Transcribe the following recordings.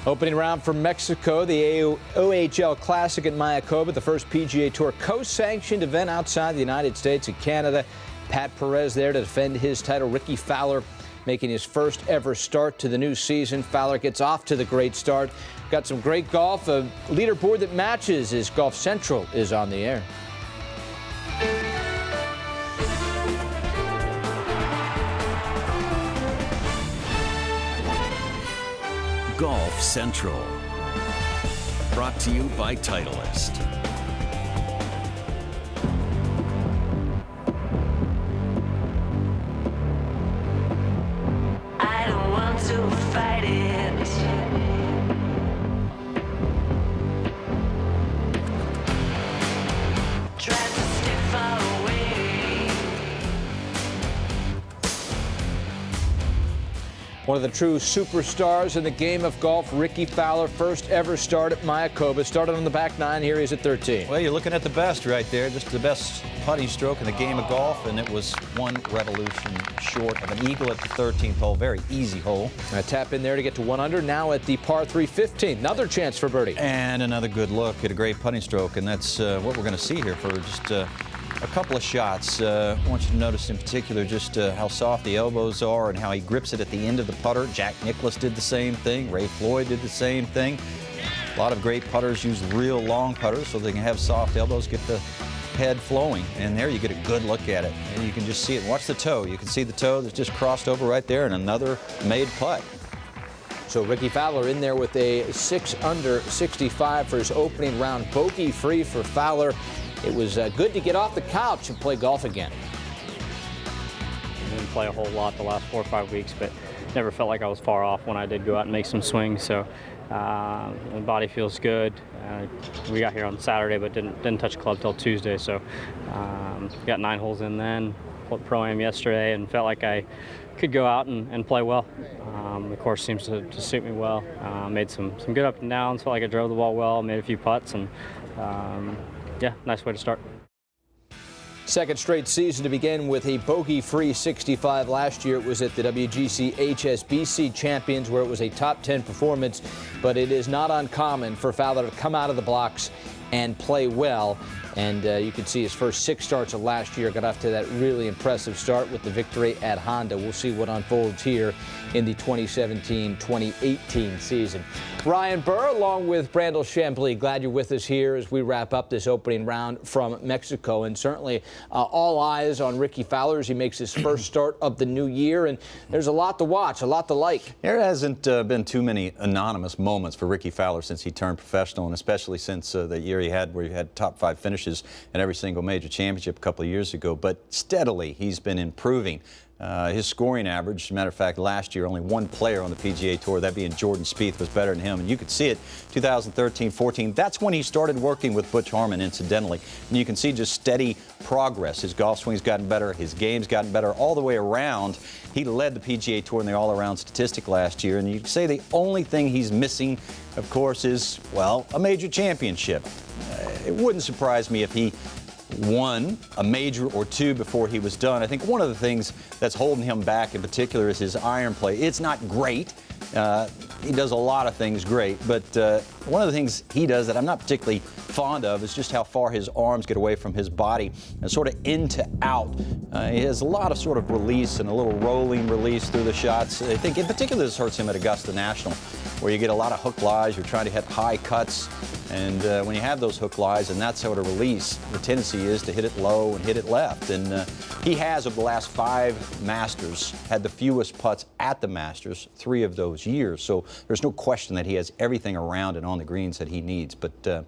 Opening round from Mexico, the OHL Classic at Mayakoba, the first PGA Tour co-sanctioned event outside the United States and Canada. Pat Perez there to defend his title. Ricky Fowler making his first ever start to the new season. Fowler gets off to the great start. Got some great golf, a leaderboard that matches as Golf Central is on the air. Golf Central, brought to you by Titleist. I don't want to fight it. Try to stay far away. One of the true superstars in the game of golf, Ricky Fowler, first ever start at Mayakoba. Started on the back nine. Here he's at 13. Well, you're looking at the best right there, just the best putting stroke in the game of golf, and it was one revolution short of an eagle at the 13th hole. Very easy hole. A tap in there to get to 1 under. Now at the par 3 15th. Another chance for birdie. And another good look at a great putting stroke, and that's what we're going to see here for just a couple of shots. I want you to notice in particular just how soft the elbows are and how he grips it at the end of the putter. Jack Nicklaus did the same thing. Ray Floyd did the same thing. A lot of great putters use real long putters so they can have soft elbows, get the head flowing. And there you get a good look at it. And you can just see it. Watch the toe. You can see the toe that's just crossed over right there, and another made putt. So Ricky Fowler in there with a 6 under 65 for his opening round. Bogey free for Fowler. It was good to get off the couch and play golf again. I didn't play a whole lot the last 4 or 5 weeks, but never felt like I was far off when I did go out and make some swings. So the body feels good. We got here on Saturday, but didn't touch club till Tuesday. So got 9 holes in then. Pro-Am yesterday, and felt like I could go out and play well. The course seems to suit me well. Made some good up and downs. Felt like I drove the ball well. Made a few putts, and yeah, nice way to start. Second straight season to begin with a bogey-free 65. Last year it was at the WGC HSBC Champions where it was a top 10 performance, but it is not uncommon for Fowler to come out of the blocks and play well. And you can see his first 6 starts of last year got off to that really impressive start with the victory at Honda. We'll see what unfolds here in the 2017-2018 season. Ryan Burr along with Brandel Chambly, glad you're with us here as we wrap up this opening round from Mexico. And certainly all eyes on Ricky Fowler as he makes his first start of the new year. And there's a lot to watch, a lot to like. There hasn't been too many anonymous moments for Ricky Fowler since he turned professional, and especially since the year he had where he had top 5 finishes in every single major championship a couple of years ago. But steadily he's been improving. His scoring average, as a matter of fact, last year only one player on the PGA Tour, that being Jordan Spieth, was better than him. And you could see it 2013-14. That's when he started working with Butch Harmon, incidentally. And you can see just steady progress. His golf swing's gotten better. His game's gotten better all the way around. He led the PGA Tour in the all-around statistic last year. And you could say the only thing he's missing, of course, is, well, a major championship. It wouldn't surprise me if he won a major or 2 before he was done. I think one of the things that's holding him back in particular is his iron play. It's not great. He does a lot of things great, but one of the things he does that I'm not particularly fond of is just how far his arms get away from his body and sort of in to out. He has a lot of sort of release and a little rolling release through the shots. I think in particular this hurts him at Augusta National, where you get a lot of hook lies. You're trying to hit high cuts, and when you have those hook lies and that sort of release, the tendency is to hit it low and hit it left. And he has, over the last 5 Masters, had the fewest putts at the Masters 3 of those years. So there's no question that he has everything around and on the greens that he needs. But there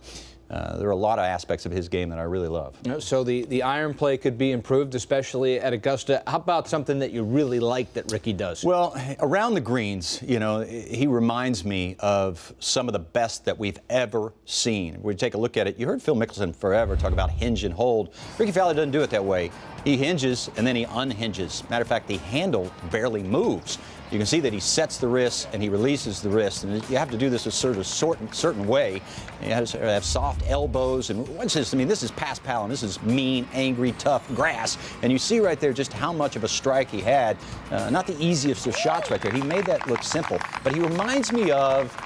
are a lot of aspects of his game that I really love. So the iron play could be improved, especially at Augusta. How about something that you really like that Ricky does? Well, around the greens, you know, he reminds me of some of the best that we've ever seen. We take a look at it. You heard Phil Mickelson forever talk about hinge and hold. Ricky Fowler doesn't do it that way. He hinges and then he unhinges. Matter of fact, the handle barely moves. You can see that he sets the wrist and he releases the wrist, and you have to do this a certain way. You have to have soft elbows, and watch this. I mean, this is past Palin. This is mean, angry, tough grass, and you see right there just how much of a strike he had. Not the easiest of shots right there. He made that look simple, but he reminds me of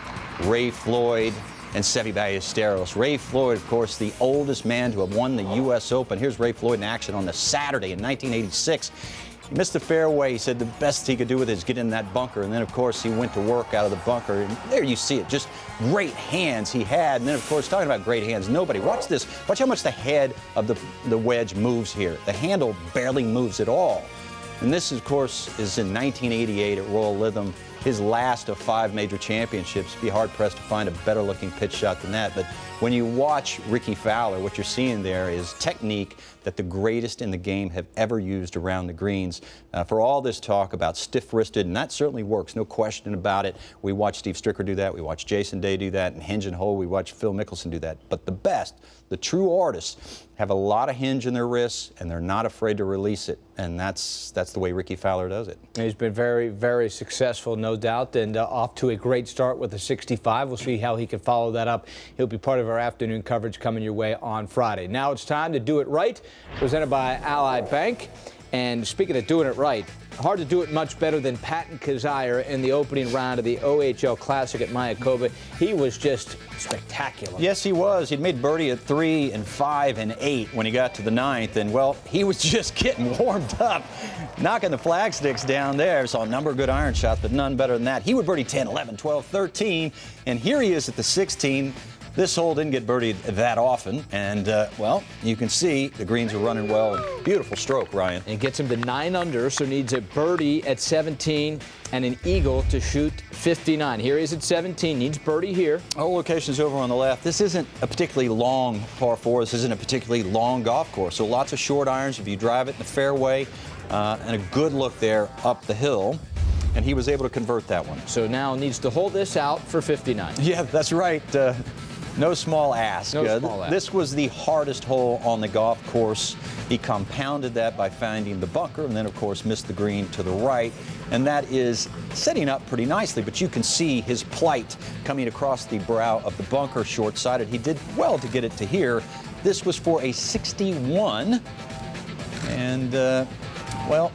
Ray Floyd, and Seve Ballesteros. Ray Floyd, of course, the oldest man to have won the U.S. Open. Here's Ray Floyd in action on the Saturday in 1986. He missed the fairway. He said the best he could do with it is get in that bunker. And then, of course, he went to work out of the bunker. And there you see it, just great hands he had. And then, of course, talking about great hands, nobody. Watch this. Watch how much the head of the wedge moves here. The handle barely moves at all. And this, of course, is in 1988 at Royal Lytham. His last of 5 major championships. Be hard-pressed to find a better-looking pitch shot than that. But when you watch Ricky Fowler, what you're seeing there is technique that the greatest in the game have ever used around the greens. For all this talk about stiff-wristed, and that certainly works, no question about it. We watched Steve Stricker do that. We watched Jason Day do that. And hinge and hold, we watched Phil Mickelson do that. But the best, the true artists, have a lot of hinge in their wrists, and they're not afraid to release it. And that's the way Ricky Fowler does it. He's been very, very successful, no doubt, and off to a great start with a 65. We'll see how he can follow that up. He'll be part of our afternoon coverage coming your way on Friday. Now it's time to do it right, presented by Ally Bank. And speaking of doing it right, hard to do it much better than Patton Kizzire in the opening round of the OHL Classic at Mayakoba. He was just spectacular. Yes, he was. He'd made birdie at 3 and 5 and 8 when he got to the 9th. And, well, he was just getting warmed up, knocking the flag sticks down there. Saw a number of good iron shots, but none better than that. He would birdie 10, 11, 12, 13. And here he is at the 16. This hole didn't get birdied that often, and, well, you can see the greens are running well. Beautiful stroke, Ryan. And gets him to 9 under, so needs a birdie at 17 and an eagle to shoot 59. Here he is at 17, needs birdie here. All locations over on the left. This isn't a particularly long par 4. This isn't a particularly long golf course, so lots of short irons if you drive it in the fairway, and a good look there up the hill. And he was able to convert that one. So now needs to hold this out for 59. Yeah, that's right. No small ask. No small ask. This was the hardest hole on the golf course. He compounded that by finding the bunker and then, of course, missed the green to the right. And that is setting up pretty nicely, but you can see his plight coming across the brow of the bunker short-sided. He did well to get it to here. This was for a 61. And, well,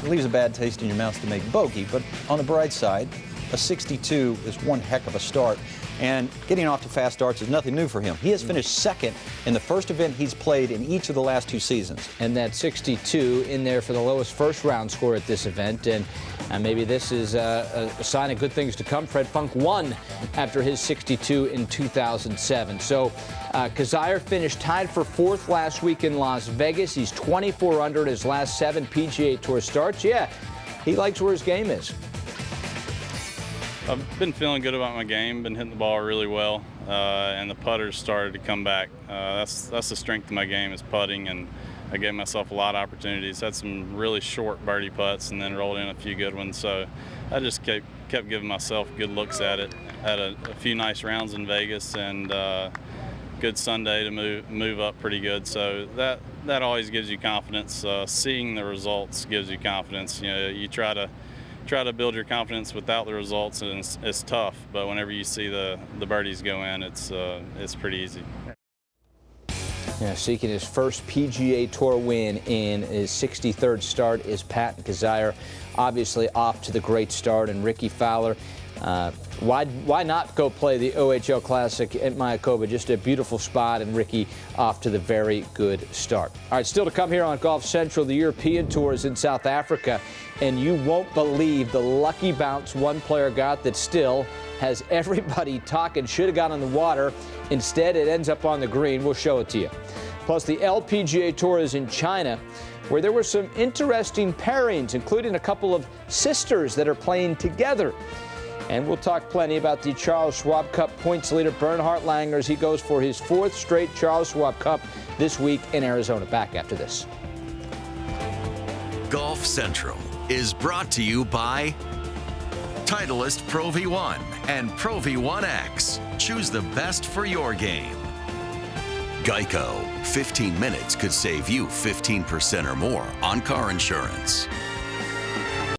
it leaves a bad taste in your mouth to make bogey, but on the bright side, a 62 is one heck of a start. And getting off to fast starts is nothing new for him. He has finished second in the first event he's played in each of the last 2 seasons. And that 62 in there for the lowest first-round score at this event. And maybe this is a sign of good things to come. Fred Funk won after his 62 in 2007. So Kizzire finished tied for 4th last week in Las Vegas. He's 24 under in his last 7 PGA Tour starts. Yeah, he likes where his game is. I've been feeling good about my game, been hitting the ball really well, and the putters started to come back. That's the strength of my game is putting, and I gave myself a lot of opportunities. Had some really short birdie putts and then rolled in a few good ones, so I just kept giving myself good looks at it. Had a few nice rounds in Vegas and good Sunday to move up pretty good, so that always gives you confidence. Seeing the results gives you confidence. You know, you try to build your confidence without the results, and it's tough. But whenever you see the birdies go in, it's pretty easy. Yeah, seeking his first PGA Tour win in his 63rd start is Patton Kizzire. Obviously off to the great start, and Ricky Fowler. Why not go play the OHL Classic at Mayakoba? Just a beautiful spot, and Ricky off to the very good start. All right, still to come here on Golf Central, the European Tour is in South Africa, and you won't believe the lucky bounce one player got that still has everybody talking. Should have got on the water. Instead, it ends up on the green. We'll show it to you. Plus, the LPGA Tour is in China, where there were some interesting pairings, including a couple of sisters that are playing together. And we'll talk plenty about the Charles Schwab Cup points leader, Bernhard Langer, as he goes for his 4th straight Charles Schwab Cup this week in Arizona. Back after this. Golf Central is brought to you by Titleist Pro V1 and Pro V1X. Choose the best for your game. Geico. 15 minutes could save you 15% or more on car insurance.